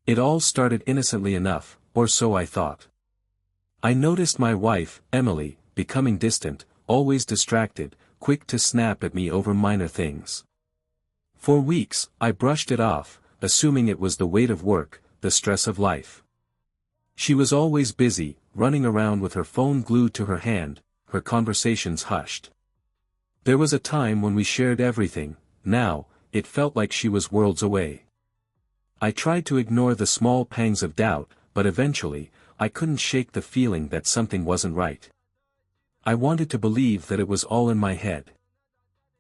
It all started innocently enough, or so I thought. I noticed my wife, Emily, becoming distant, always distracted, quick to snap at me over minor things. For weeks, I brushed it off, assuming it was the weight of work, the stress of life. She was always busy, running around with her phone glued to her hand, her conversations hushed. There was a time when we shared everything. Now, it felt like she was worlds away. I tried to ignore the small pangs of doubt, but eventually, I couldn't shake the feeling that something wasn't right. I wanted to believe that it was all in my head.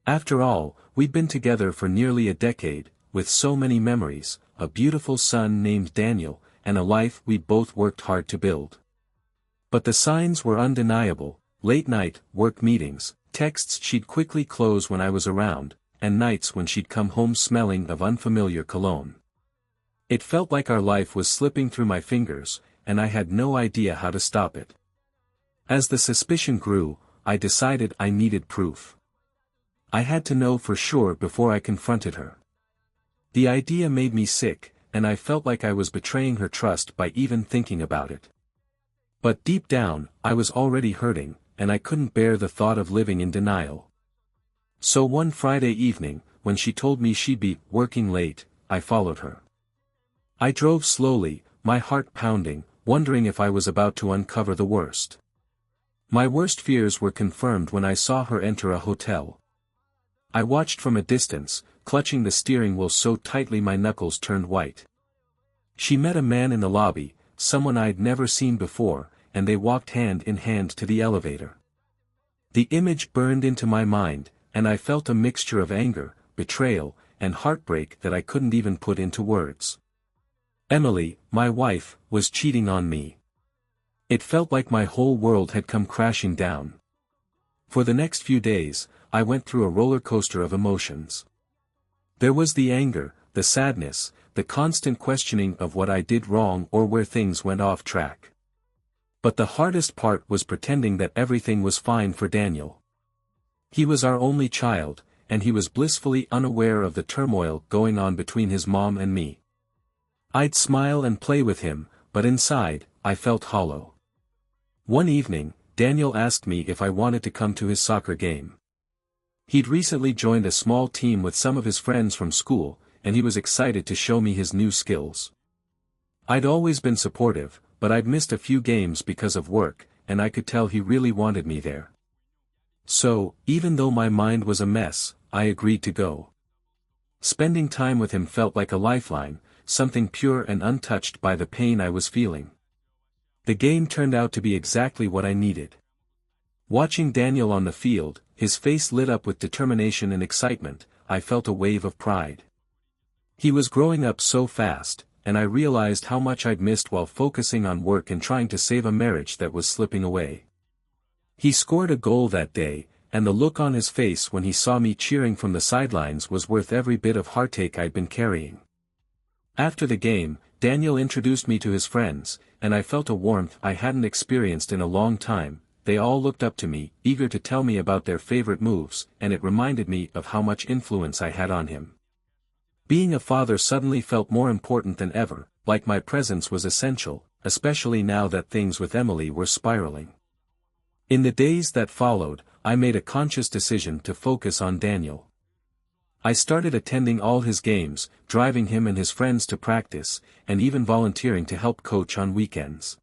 After all, we'd been together for nearly a decade, with so many memories, a beautiful son named Daniel, and a life we'd both worked hard to build. But the signs were undeniable: late night, work meetings, texts she'd quickly close when I was around, and nights when she'd come home smelling of unfamiliar cologne. It felt like our life was slipping through my fingers, and I had no idea how to stop it. As the suspicion grew, I decided I needed proof. I had to know for sure before I confronted her. The idea made me sick, and I felt like I was betraying her trust by even thinking about it. But deep down, I was already hurting, and I couldn't bear the thought of living in denial. So one Friday evening, when she told me she'd be working late, I followed her. I drove slowly, my heart pounding, wondering if I was about to uncover the worst. My worst fears were confirmed when I saw her enter a hotel. I watched from a distance, clutching the steering wheel so tightly my knuckles turned white. She met a man in the lobby, someone I'd never seen before, and they walked hand in hand to the elevator. The image burned into my mind, and I felt a mixture of anger, betrayal, and heartbreak that I couldn't even put into words. Emily, my wife, was cheating on me. It felt like my whole world had come crashing down. For the next few days, I went through a roller coaster of emotions. There was the anger, the sadness, the constant questioning of what I did wrong or where things went off track. But the hardest part was pretending that everything was fine for Daniel. He was our only child, and he was blissfully unaware of the turmoil going on between his mom and me. I'd smile and play with him, but inside, I felt hollow. One evening, Daniel asked me if I wanted to come to his soccer game. He'd recently joined a small team with some of his friends from school, and he was excited to show me his new skills. I'd always been supportive, but I'd missed a few games because of work, and I could tell he really wanted me there. So, even though my mind was a mess, I agreed to go. Spending time with him felt like a lifeline, something pure and untouched by the pain I was feeling. The game turned out to be exactly what I needed. Watching Daniel on the field, his face lit up with determination and excitement, I felt a wave of pride. He was growing up so fast, and I realized how much I'd missed while focusing on work and trying to save a marriage that was slipping away. He scored a goal that day, and the look on his face when he saw me cheering from the sidelines was worth every bit of heartache I'd been carrying. After the game, Daniel introduced me to his friends, and I felt a warmth I hadn't experienced in a long time. They all looked up to me, eager to tell me about their favorite moves, and it reminded me of how much influence I had on him. Being a father suddenly felt more important than ever, like my presence was essential, especially now that things with Emily were spiraling. In the days that followed, I made a conscious decision to focus on Daniel. I started attending all his games, driving him and his friends to practice, and even volunteering to help coach on weekends.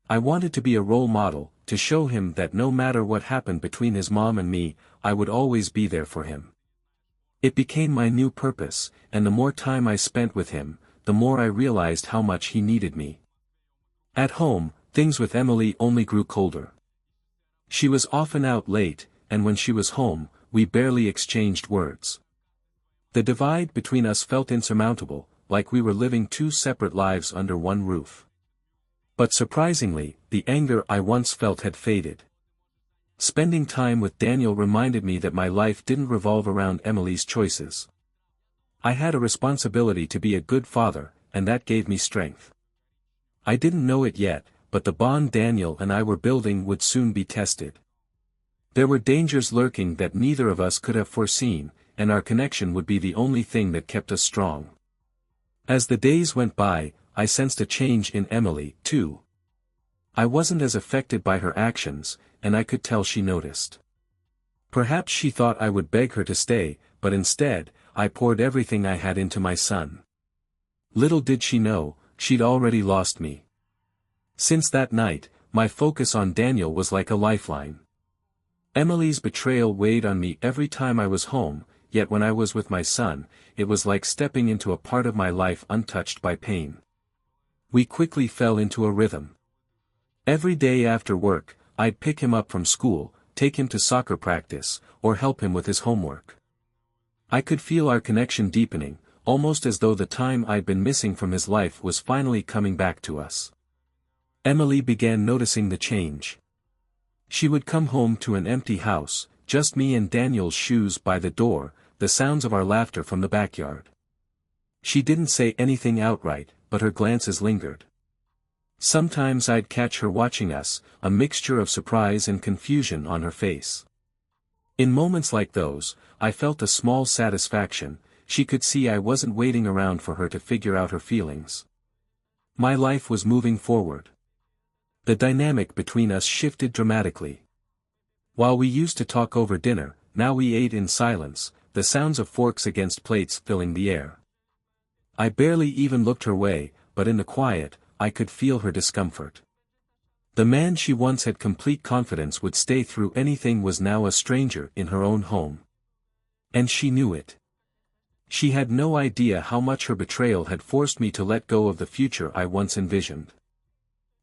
I wanted to be a role model, to show him that no matter what happened between his mom and me, I would always be there for him. It became my new purpose, and the more time I spent with him, the more I realized how much he needed me. At home, things with Emily only grew colder. She was often out late, and when she was home, we barely exchanged words. The divide between us felt insurmountable, like we were living two separate lives under one roof. But surprisingly, the anger I once felt had faded. Spending time with Daniel reminded me that my life didn't revolve around Emily's choices. I had a responsibility to be a good father, and that gave me strength. I didn't know it yet, but the bond Daniel and I were building would soon be tested. There were dangers lurking that neither of us could have foreseen, and our connection would be the only thing that kept us strong. As the days went by, I sensed a change in Emily, too. I wasn't as affected by her actions, and I could tell she noticed. Perhaps she thought I would beg her to stay, but instead, I poured everything I had into my son. Little did she know, she'd already lost me. Since that night, my focus on Daniel was like a lifeline. Emily's betrayal weighed on me every time I was home, yet when I was with my son, it was like stepping into a part of my life untouched by pain. We quickly fell into a rhythm. Every day after work, I'd pick him up from school, take him to soccer practice, or help him with his homework. I could feel our connection deepening, almost as though the time I'd been missing from his life was finally coming back to us. Emily began noticing the change. She would come home to an empty house, just me and Daniel's shoes by the door, the sounds of our laughter from the backyard. She didn't say anything outright, but her glances lingered. Sometimes I'd catch her watching us, a mixture of surprise and confusion on her face. In moments like those, I felt a small satisfaction. She could see I wasn't waiting around for her to figure out her feelings. My life was moving forward. The dynamic between us shifted dramatically. While we used to talk over dinner, now we ate in silence, the sounds of forks against plates filling the air. I barely even looked her way, but in the quiet, I could feel her discomfort. The man she once had complete confidence would stay through anything was now a stranger in her own home. And she knew it. She had no idea how much her betrayal had forced me to let go of the future I once envisioned.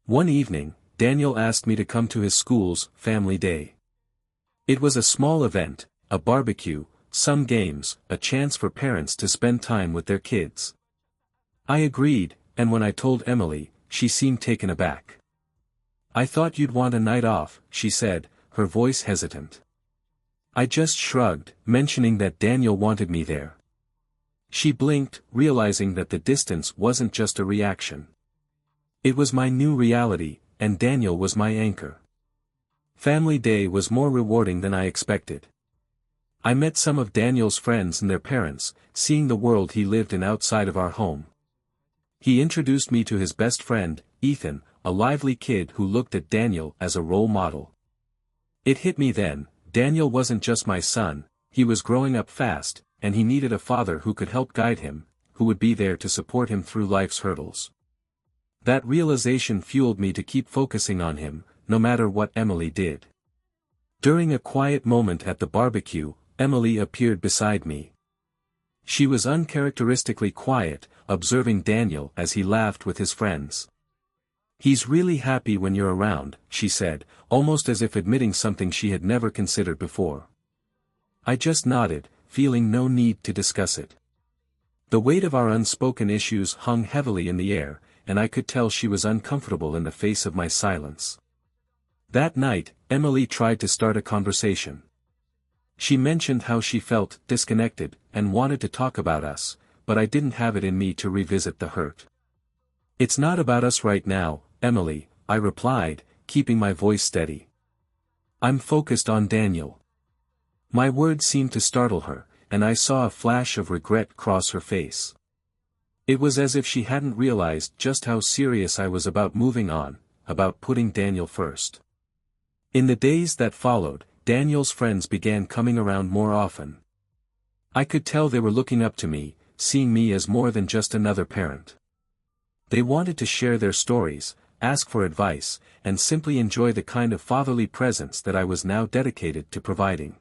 One evening, Daniel asked me to come to his school's family day. It was a small event, a barbecue, some games, a chance for parents to spend time with their kids. I agreed, and when I told Emily, she seemed taken aback. "I thought you'd want a night off," she said, her voice hesitant. I just shrugged, mentioning that Daniel wanted me there. She blinked, realizing that the distance wasn't just a reaction. It was my new reality, and Daniel was my anchor. Family Day was more rewarding than I expected. I met some of Daniel's friends and their parents, seeing the world he lived in outside of our home. He introduced me to his best friend, Ethan, a lively kid who looked at Daniel as a role model. It hit me then, Daniel wasn't just my son, he was growing up fast, and he needed a father who could help guide him, who would be there to support him through life's hurdles. That realization fueled me to keep focusing on him, no matter what Emily did. During a quiet moment at the barbecue, Emily appeared beside me. She was uncharacteristically quiet, observing Daniel as he laughed with his friends. "He's really happy when you're around," she said, almost as if admitting something she had never considered before. I just nodded, feeling no need to discuss it. The weight of our unspoken issues hung heavily in the air, and I could tell she was uncomfortable in the face of my silence. That night, Emily tried to start a conversation. She mentioned how she felt disconnected, and wanted to talk about us, but I didn't have it in me to revisit the hurt. "It's not about us right now, Emily," I replied, keeping my voice steady. "I'm focused on Daniel." My words seemed to startle her, and I saw a flash of regret cross her face. It was as if she hadn't realized just how serious I was about moving on, about putting Daniel first. In the days that followed, Daniel's friends began coming around more often. I could tell they were looking up to me, seeing me as more than just another parent. They wanted to share their stories, ask for advice, and simply enjoy the kind of fatherly presence that I was now dedicated to providing.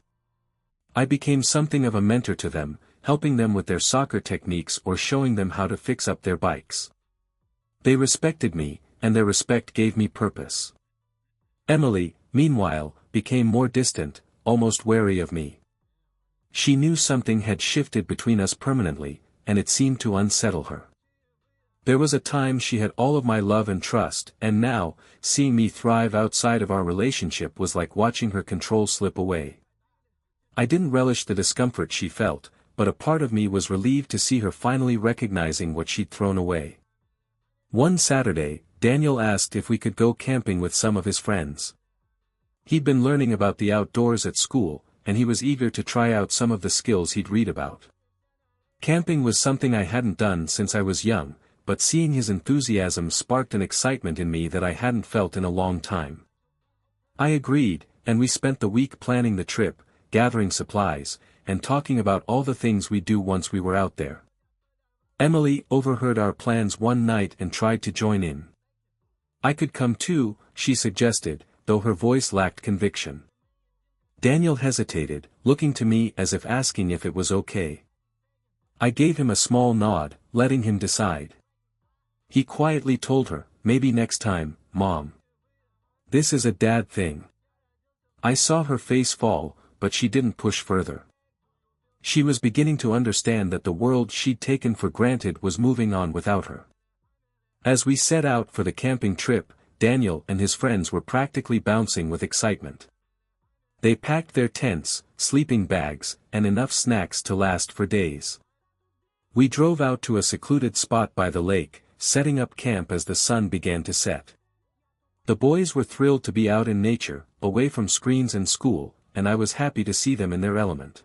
I became something of a mentor to them, helping them with their soccer techniques or showing them how to fix up their bikes. They respected me, and their respect gave me purpose. Emily, meanwhile, became more distant, almost wary of me. She knew something had shifted between us permanently, and it seemed to unsettle her. There was a time she had all of my love and trust, and now, seeing me thrive outside of our relationship was like watching her control slip away. I didn't relish the discomfort she felt, but a part of me was relieved to see her finally recognizing what she'd thrown away. One Saturday, Daniel asked if we could go camping with some of his friends. He'd been learning about the outdoors at school, and he was eager to try out some of the skills he'd read about. Camping was something I hadn't done since I was young, but seeing his enthusiasm sparked an excitement in me that I hadn't felt in a long time. I agreed, and we spent the week planning the trip, gathering supplies, and talking about all the things we'd do once we were out there. Emily overheard our plans one night and tried to join in. I could come too, she suggested, though her voice lacked conviction. Daniel hesitated, looking to me as if asking if it was okay. I gave him a small nod, letting him decide. He quietly told her, "Maybe next time, Mom. This is a dad thing." I saw her face fall, but she didn't push further. She was beginning to understand that the world she'd taken for granted was moving on without her. As we set out for the camping trip, Daniel and his friends were practically bouncing with excitement. They packed their tents, sleeping bags, and enough snacks to last for days. We drove out to a secluded spot by the lake, setting up camp as the sun began to set. The boys were thrilled to be out in nature, away from screens and school, and I was happy to see them in their element.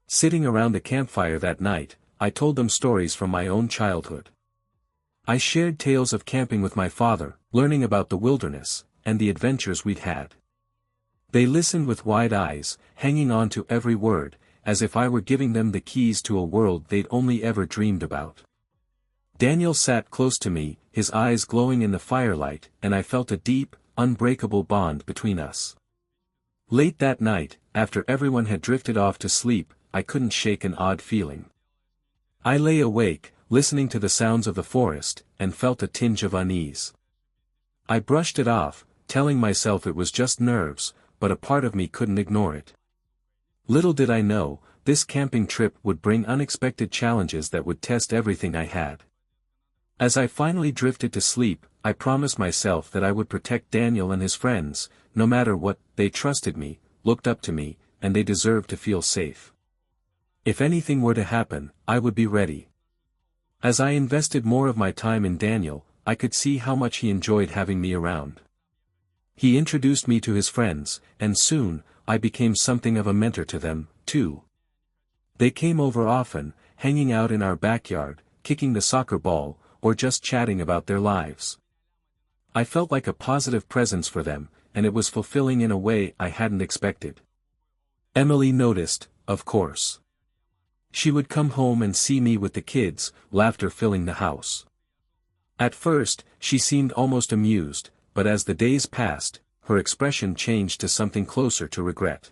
Sitting around the campfire that night, I told them stories from my own childhood. I shared tales of camping with my father, learning about the wilderness, and the adventures we'd had. They listened with wide eyes, hanging on to every word, as if I were giving them the keys to a world they'd only ever dreamed about. Daniel sat close to me, his eyes glowing in the firelight, and I felt a deep, unbreakable bond between us. Late that night, after everyone had drifted off to sleep, I couldn't shake an odd feeling. I lay awake, listening to the sounds of the forest, and felt a tinge of unease. I brushed it off, telling myself it was just nerves, but a part of me couldn't ignore it. Little did I know, this camping trip would bring unexpected challenges that would test everything I had. As I finally drifted to sleep, I promised myself that I would protect Daniel and his friends, no matter what. They trusted me, looked up to me, and they deserved to feel safe. If anything were to happen, I would be ready. As I invested more of my time in Daniel, I could see how much he enjoyed having me around. He introduced me to his friends, and soon, I became something of a mentor to them, too. They came over often, hanging out in our backyard, kicking the soccer ball, or just chatting about their lives. I felt like a positive presence for them, and it was fulfilling in a way I hadn't expected. Emily noticed, of course. She would come home and see me with the kids, laughter filling the house. At first, she seemed almost amused, but as the days passed, her expression changed to something closer to regret.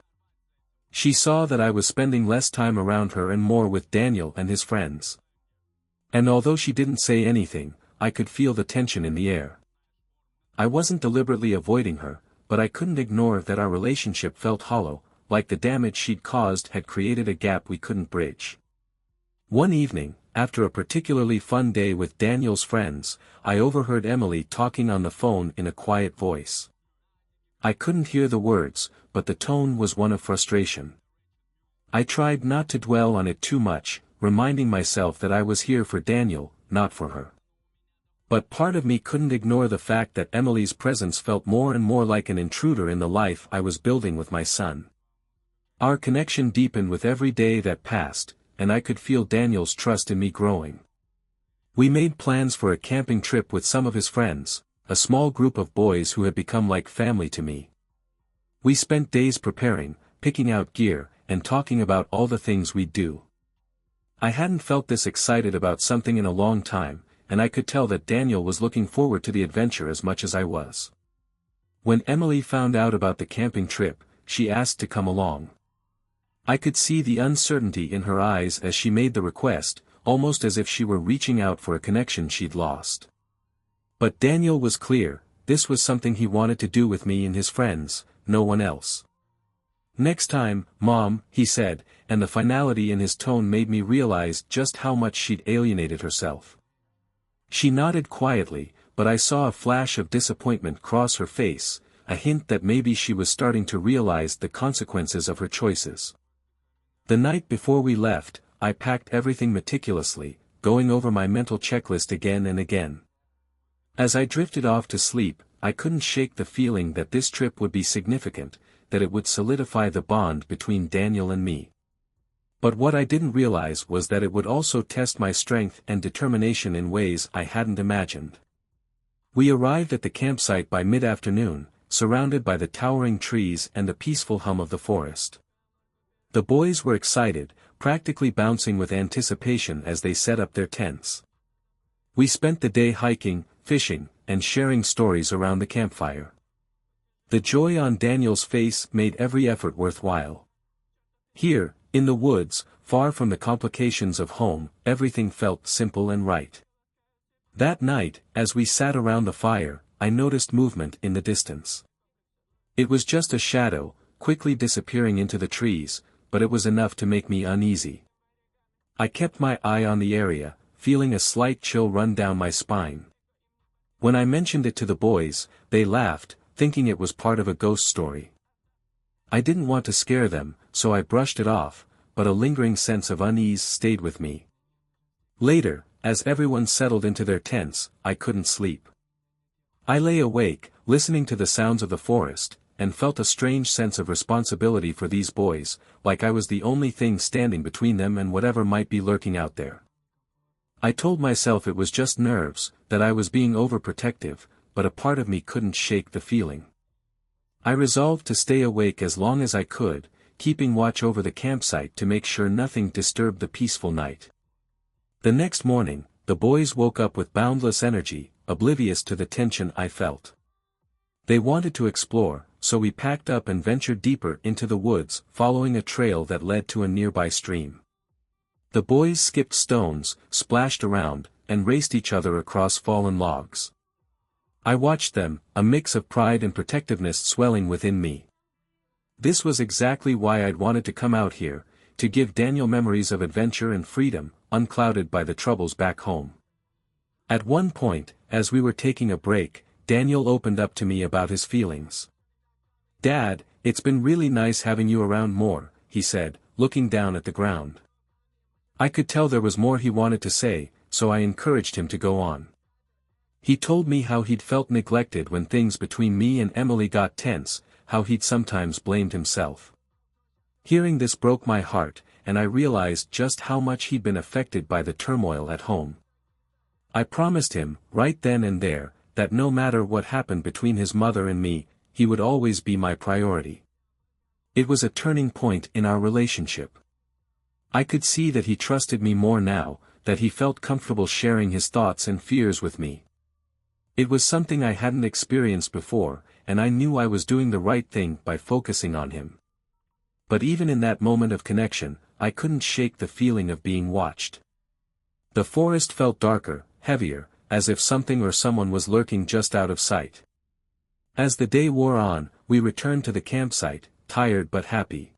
She saw that I was spending less time around her and more with Daniel and his friends. And although she didn't say anything, I could feel the tension in the air. I wasn't deliberately avoiding her, but I couldn't ignore that our relationship felt hollow, like the damage she'd caused had created a gap we couldn't bridge. One evening, after a particularly fun day with Daniel's friends, I overheard Emily talking on the phone in a quiet voice. I couldn't hear the words, but the tone was one of frustration. I tried not to dwell on it too much, reminding myself that I was here for Daniel, not for her. But part of me couldn't ignore the fact that Emily's presence felt more and more like an intruder in the life I was building with my son. Our connection deepened with every day that passed, and I could feel Daniel's trust in me growing. We made plans for a camping trip with some of his friends, a small group of boys who had become like family to me. We spent days preparing, picking out gear, and talking about all the things we'd do. I hadn't felt this excited about something in a long time, and I could tell that Daniel was looking forward to the adventure as much as I was. When Emily found out about the camping trip, she asked to come along. I could see the uncertainty in her eyes as she made the request, almost as if she were reaching out for a connection she'd lost. But Daniel was clear, this was something he wanted to do with me and his friends, no one else. "Next time, Mom," he said, and the finality in his tone made me realize just how much she'd alienated herself. She nodded quietly, but I saw a flash of disappointment cross her face, a hint that maybe she was starting to realize the consequences of her choices. The night before we left, I packed everything meticulously, going over my mental checklist again and again. As I drifted off to sleep, I couldn't shake the feeling that this trip would be significant, that it would solidify the bond between Daniel and me. But what I didn't realize was that it would also test my strength and determination in ways I hadn't imagined. We arrived at the campsite by mid-afternoon, surrounded by the towering trees and the peaceful hum of the forest. The boys were excited, practically bouncing with anticipation as they set up their tents. We spent the day hiking, fishing, and sharing stories around the campfire. The joy on Daniel's face made every effort worthwhile. Here, in the woods, far from the complications of home, everything felt simple and right. That night, as we sat around the fire, I noticed movement in the distance. It was just a shadow, quickly disappearing into the trees, but it was enough to make me uneasy. I kept my eye on the area, feeling a slight chill run down my spine. When I mentioned it to the boys, they laughed, thinking it was part of a ghost story. I didn't want to scare them, so I brushed it off, but a lingering sense of unease stayed with me. Later, as everyone settled into their tents, I couldn't sleep. I lay awake, listening to the sounds of the forest, and felt a strange sense of responsibility for these boys, like I was the only thing standing between them and whatever might be lurking out there. I told myself it was just nerves, that I was being overprotective, but a part of me couldn't shake the feeling. I resolved to stay awake as long as I could, keeping watch over the campsite to make sure nothing disturbed the peaceful night. The next morning, the boys woke up with boundless energy, oblivious to the tension I felt. They wanted to explore, so we packed up and ventured deeper into the woods, following a trail that led to a nearby stream. The boys skipped stones, splashed around, and raced each other across fallen logs. I watched them, a mix of pride and protectiveness swelling within me. This was exactly why I'd wanted to come out here, to give Daniel memories of adventure and freedom, unclouded by the troubles back home. At one point, as we were taking a break, Daniel opened up to me about his feelings. "Dad, it's been really nice having you around more," he said, looking down at the ground. I could tell there was more he wanted to say, so I encouraged him to go on. He told me how he'd felt neglected when things between me and Emily got tense, how he'd sometimes blamed himself. Hearing this broke my heart, and I realized just how much he'd been affected by the turmoil at home. I promised him, right then and there, that no matter what happened between his mother and me, he would always be my priority. It was a turning point in our relationship. I could see that he trusted me more now, that he felt comfortable sharing his thoughts and fears with me. It was something I hadn't experienced before, and I knew I was doing the right thing by focusing on him. But even in that moment of connection, I couldn't shake the feeling of being watched. The forest felt darker, heavier, as if something or someone was lurking just out of sight. As the day wore on, we returned to the campsite, tired but happy.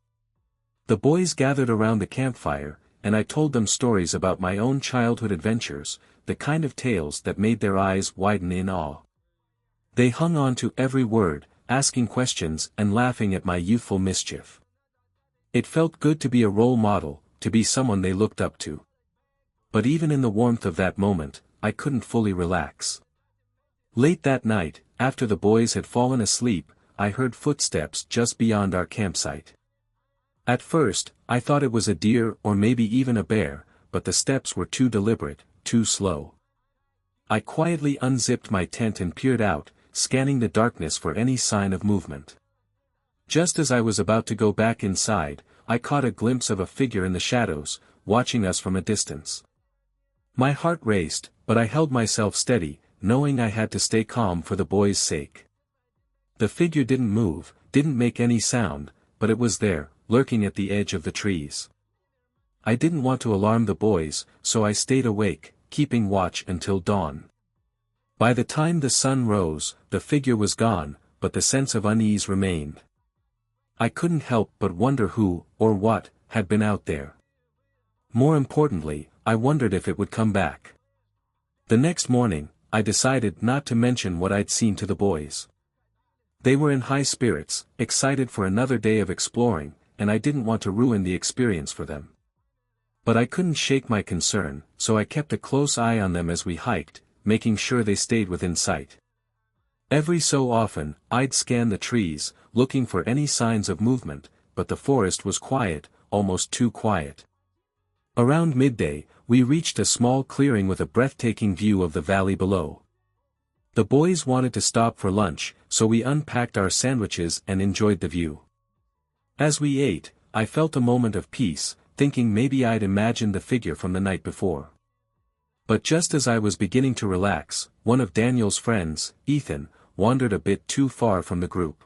The boys gathered around the campfire, and I told them stories about my own childhood adventures, the kind of tales that made their eyes widen in awe. They hung on to every word, asking questions and laughing at my youthful mischief. It felt good to be a role model, to be someone they looked up to. But even in the warmth of that moment, I couldn't fully relax. Late that night, after the boys had fallen asleep, I heard footsteps just beyond our campsite. At first, I thought it was a deer or maybe even a bear, but the steps were too deliberate, too slow. I quietly unzipped my tent and peered out, scanning the darkness for any sign of movement. Just as I was about to go back inside, I caught a glimpse of a figure in the shadows, watching us from a distance. My heart raced, but I held myself steady, knowing I had to stay calm for the boys' sake. The figure didn't move, didn't make any sound, but it was there, lurking at the edge of the trees. I didn't want to alarm the boys, so I stayed awake, keeping watch until dawn. By the time the sun rose, the figure was gone, but the sense of unease remained. I couldn't help but wonder who, or what, had been out there. More importantly, I wondered if it would come back. The next morning, I decided not to mention what I'd seen to the boys. They were in high spirits, excited for another day of exploring, and I didn't want to ruin the experience for them. But I couldn't shake my concern, so I kept a close eye on them as we hiked, making sure they stayed within sight. Every so often, I'd scan the trees, looking for any signs of movement, but the forest was quiet, almost too quiet. Around midday, we reached a small clearing with a breathtaking view of the valley below. The boys wanted to stop for lunch, so we unpacked our sandwiches and enjoyed the view. As we ate, I felt a moment of peace, thinking maybe I'd imagined the figure from the night before. But just as I was beginning to relax, one of Daniel's friends, Ethan, wandered a bit too far from the group.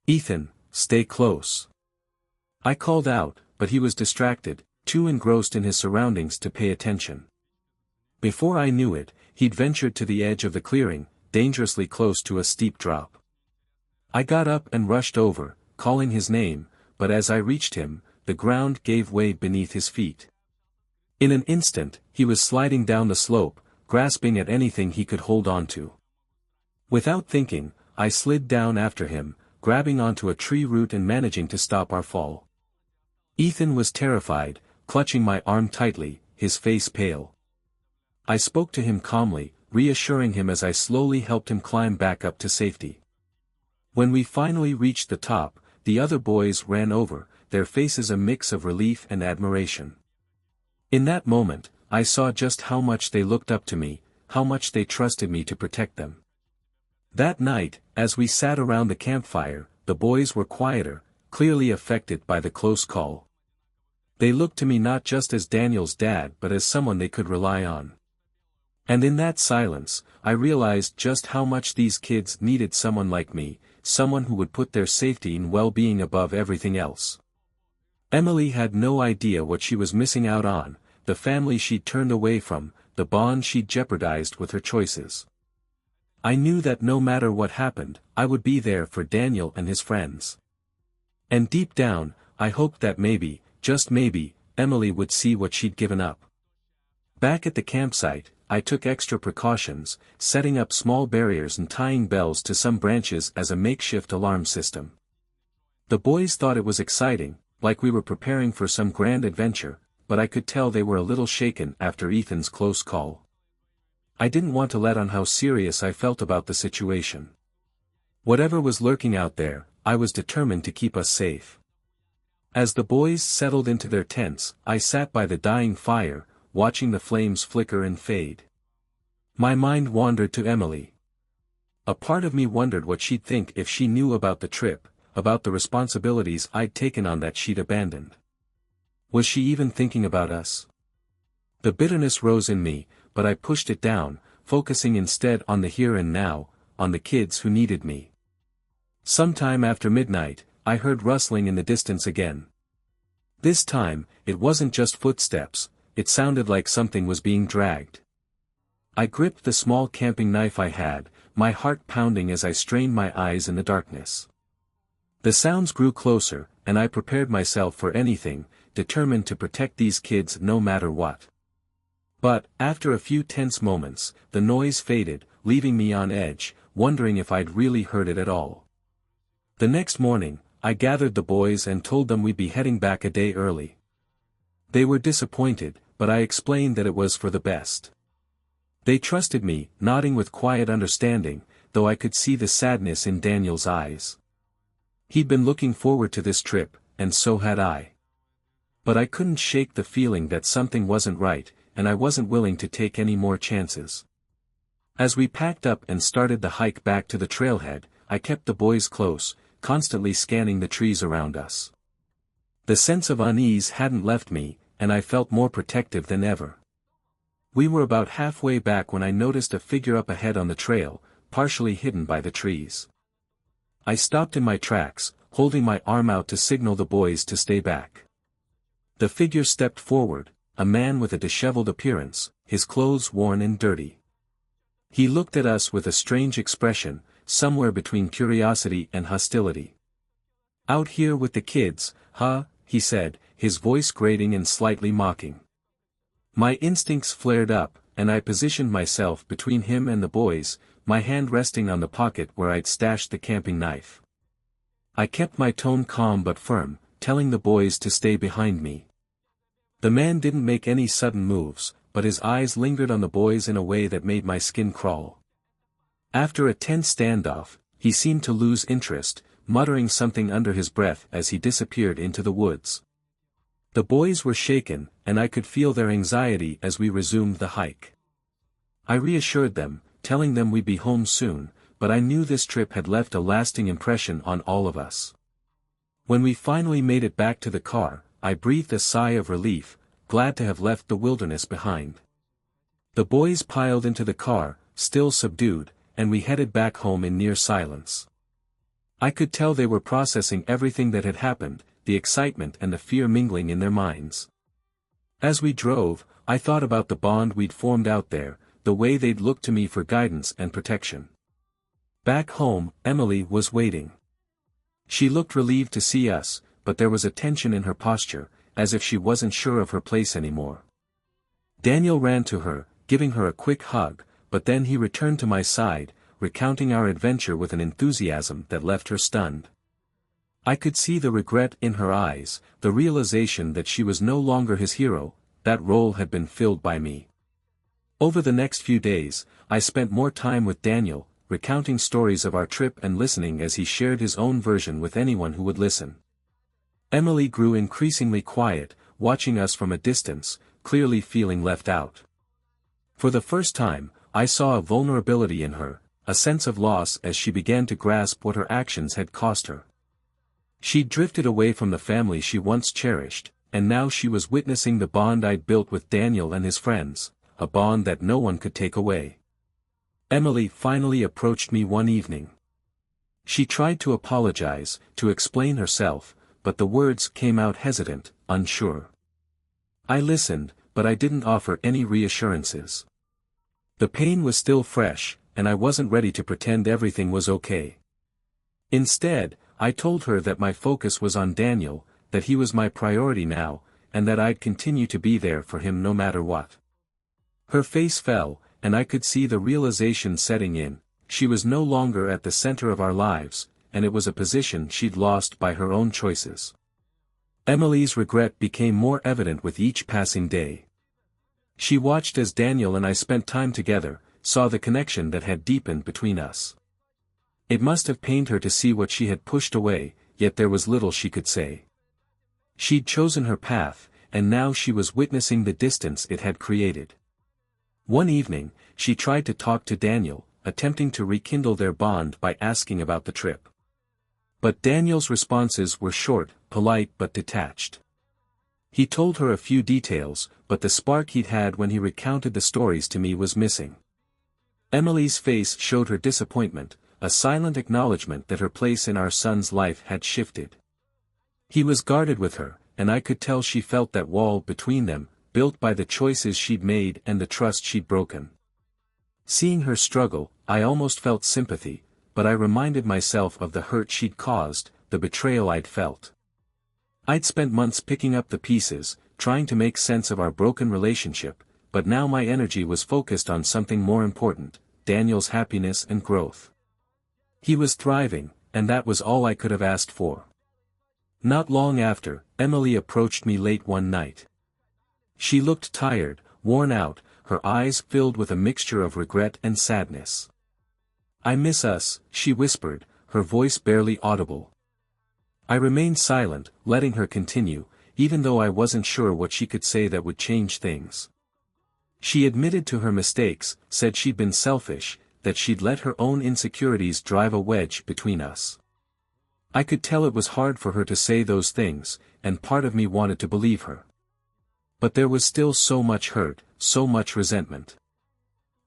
"Ethan, stay close." I called out, but he was distracted, too engrossed in his surroundings to pay attention. Before I knew it, he'd ventured to the edge of the clearing, dangerously close to a steep drop. I got up and rushed over, calling his name, but as I reached him, the ground gave way beneath his feet. In an instant, he was sliding down the slope, grasping at anything he could hold on to. Without thinking, I slid down after him, grabbing onto a tree root and managing to stop our fall. Ethan was terrified, clutching my arm tightly, his face pale. I spoke to him calmly, reassuring him as I slowly helped him climb back up to safety. When we finally reached the top, the other boys ran over, their faces a mix of relief and admiration. In that moment, I saw just how much they looked up to me, how much they trusted me to protect them. That night, as we sat around the campfire, the boys were quieter, clearly affected by the close call. They looked to me not just as Daniel's dad but as someone they could rely on. And in that silence, I realized just how much these kids needed someone like me, someone who would put their safety and well-being above everything else. Emily had no idea what she was missing out on, the family she'd turned away from, the bond she'd jeopardized with her choices. I knew that no matter what happened, I would be there for Daniel and his friends. And deep down, I hoped that maybe, just maybe, Emily would see what she'd given up. Back at the campsite, I took extra precautions, setting up small barriers and tying bells to some branches as a makeshift alarm system. The boys thought it was exciting, like we were preparing for some grand adventure, but I could tell they were a little shaken after Ethan's close call. I didn't want to let on how serious I felt about the situation. Whatever was lurking out there, I was determined to keep us safe. As the boys settled into their tents, I sat by the dying fire, watching the flames flicker and fade. My mind wandered to Emily. A part of me wondered what she'd think if she knew about the trip, about the responsibilities I'd taken on that she'd abandoned. Was she even thinking about us? The bitterness rose in me, but I pushed it down, focusing instead on the here and now, on the kids who needed me. Sometime after midnight, I heard rustling in the distance again. This time, it wasn't just footsteps, it sounded like something was being dragged. I gripped the small camping knife I had, my heart pounding as I strained my eyes in the darkness. The sounds grew closer, and I prepared myself for anything, determined to protect these kids no matter what. But, after a few tense moments, the noise faded, leaving me on edge, wondering if I'd really heard it at all. The next morning, I gathered the boys and told them we'd be heading back a day early. They were disappointed, but I explained that it was for the best. They trusted me, nodding with quiet understanding, though I could see the sadness in Daniel's eyes. He'd been looking forward to this trip, and so had I. But I couldn't shake the feeling that something wasn't right, and I wasn't willing to take any more chances. As we packed up and started the hike back to the trailhead, I kept the boys close, constantly scanning the trees around us. The sense of unease hadn't left me, and I felt more protective than ever. We were about halfway back when I noticed a figure up ahead on the trail, partially hidden by the trees. I stopped in my tracks, holding my arm out to signal the boys to stay back. The figure stepped forward, a man with a disheveled appearance, his clothes worn and dirty. He looked at us with a strange expression, somewhere between curiosity and hostility. "Out here with the kids, huh?" he said, his voice grating and slightly mocking. My instincts flared up, and I positioned myself between him and the boys, my hand resting on the pocket where I'd stashed the camping knife. I kept my tone calm but firm, telling the boys to stay behind me. The man didn't make any sudden moves, but his eyes lingered on the boys in a way that made my skin crawl. After a tense standoff, he seemed to lose interest, muttering something under his breath as he disappeared into the woods. The boys were shaken, and I could feel their anxiety as we resumed the hike. I reassured them, telling them we'd be home soon, but I knew this trip had left a lasting impression on all of us. When we finally made it back to the car, I breathed a sigh of relief, glad to have left the wilderness behind. The boys piled into the car, still subdued, and we headed back home in near silence. I could tell they were processing everything that had happened, the excitement and the fear mingling in their minds. As we drove, I thought about the bond we'd formed out there, the way they'd looked to me for guidance and protection. Back home, Emily was waiting. She looked relieved to see us, but there was a tension in her posture, as if she wasn't sure of her place anymore. Daniel ran to her, giving her a quick hug, but then he returned to my side, recounting our adventure with an enthusiasm that left her stunned. I could see the regret in her eyes, the realization that she was no longer his hero, that role had been filled by me. Over the next few days, I spent more time with Daniel, recounting stories of our trip and listening as he shared his own version with anyone who would listen. Emily grew increasingly quiet, watching us from a distance, clearly feeling left out. For the first time, I saw a vulnerability in her, a sense of loss as she began to grasp what her actions had cost her. She'd drifted away from the family she once cherished, and now she was witnessing the bond I'd built with Daniel and his friends, a bond that no one could take away. Emily finally approached me one evening. She tried to apologize, to explain herself, but the words came out hesitant, unsure. I listened, but I didn't offer any reassurances. The pain was still fresh, and I wasn't ready to pretend everything was okay. Instead, I told her that my focus was on Daniel, that he was my priority now, and that I'd continue to be there for him no matter what. Her face fell, and I could see the realization setting in. She was no longer at the center of our lives, and it was a position she'd lost by her own choices. Emily's regret became more evident with each passing day. She watched as Daniel and I spent time together, saw the connection that had deepened between us. It must have pained her to see what she had pushed away, yet there was little she could say. She'd chosen her path, and now she was witnessing the distance it had created. One evening, she tried to talk to Daniel, attempting to rekindle their bond by asking about the trip. But Daniel's responses were short, polite but detached. He told her a few details, but the spark he'd had when he recounted the stories to me was missing. Emily's face showed her disappointment, a silent acknowledgement that her place in our son's life had shifted. He was guarded with her, and I could tell she felt that wall between them, built by the choices she'd made and the trust she'd broken. Seeing her struggle, I almost felt sympathy, but I reminded myself of the hurt she'd caused, the betrayal I'd felt. I'd spent months picking up the pieces, trying to make sense of our broken relationship, but now my energy was focused on something more important, Daniel's happiness and growth. He was thriving, and that was all I could have asked for. Not long after, Emily approached me late one night. She looked tired, worn out, her eyes filled with a mixture of regret and sadness. "I miss us," she whispered, her voice barely audible. I remained silent, letting her continue, even though I wasn't sure what she could say that would change things. She admitted to her mistakes, said she'd been selfish, that she'd let her own insecurities drive a wedge between us. I could tell it was hard for her to say those things, and part of me wanted to believe her. But there was still so much hurt, so much resentment.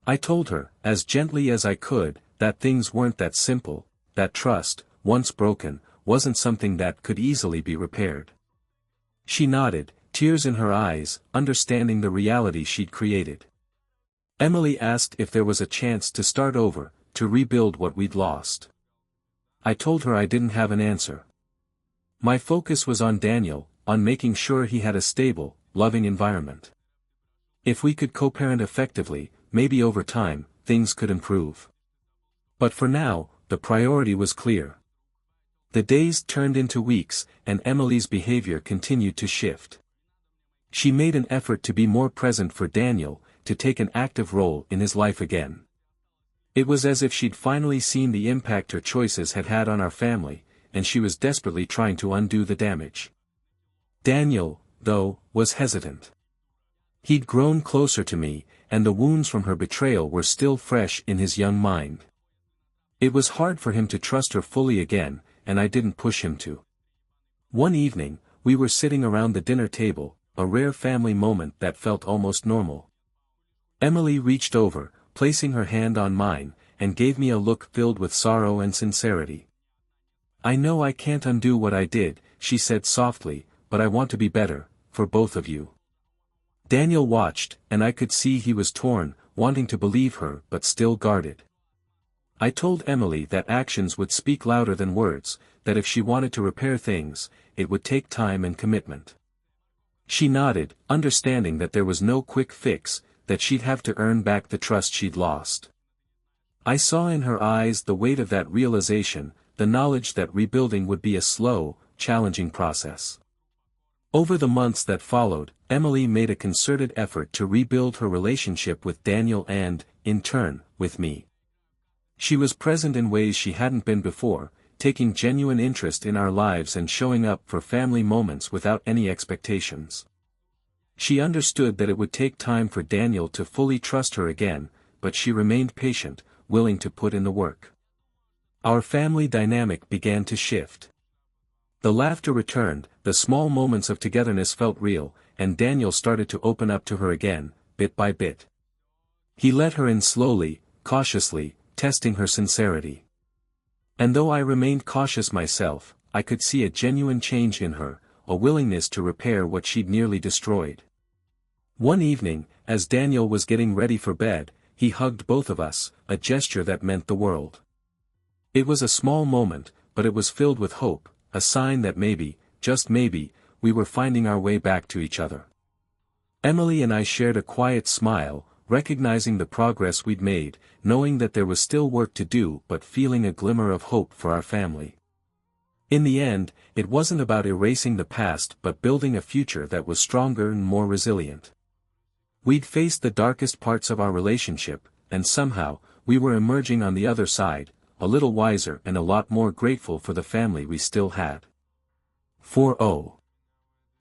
I told her, as gently as I could, that things weren't that simple, that trust, once broken, wasn't something that could easily be repaired. She nodded, tears in her eyes, understanding the reality she'd created. Emily asked if there was a chance to start over, to rebuild what we'd lost. I told her I didn't have an answer. My focus was on Daniel, on making sure he had a stable, loving environment. If we could co-parent effectively, maybe over time, things could improve. But for now, the priority was clear. The days turned into weeks, and Emily's behavior continued to shift. She made an effort to be more present for Daniel, to take an active role in his life again. It was as if she'd finally seen the impact her choices had had on our family, and she was desperately trying to undo the damage. Daniel, though, was hesitant. He'd grown closer to me, and the wounds from her betrayal were still fresh in his young mind. It was hard for him to trust her fully again, and I didn't push him to. One evening, we were sitting around the dinner table, a rare family moment that felt almost normal. Emily reached over, placing her hand on mine, and gave me a look filled with sorrow and sincerity. "I know I can't undo what I did," she said softly, "but I want to be better, for both of you." Daniel watched, and I could see he was torn, wanting to believe her but still guarded. I told Emily that actions would speak louder than words, that if she wanted to repair things, it would take time and commitment. She nodded, understanding that there was no quick fix, that she'd have to earn back the trust she'd lost. I saw in her eyes the weight of that realization, the knowledge that rebuilding would be a slow, challenging process. Over the months that followed, Emily made a concerted effort to rebuild her relationship with Daniel and, in turn, with me. She was present in ways she hadn't been before, taking genuine interest in our lives and showing up for family moments without any expectations. She understood that it would take time for Daniel to fully trust her again, but she remained patient, willing to put in the work. Our family dynamic began to shift. The laughter returned, the small moments of togetherness felt real, and Daniel started to open up to her again, bit by bit. He let her in slowly, cautiously, testing her sincerity. And though I remained cautious myself, I could see a genuine change in her, a willingness to repair what she'd nearly destroyed. One evening, as Daniel was getting ready for bed, he hugged both of us, a gesture that meant the world. It was a small moment, but it was filled with hope, a sign that maybe, just maybe, we were finding our way back to each other. Emily and I shared a quiet smile, recognizing the progress we'd made, knowing that there was still work to do but feeling a glimmer of hope for our family. In the end, it wasn't about erasing the past but building a future that was stronger and more resilient. We'd faced the darkest parts of our relationship, and somehow, we were emerging on the other side, a little wiser and a lot more grateful for the family we still had. 4-0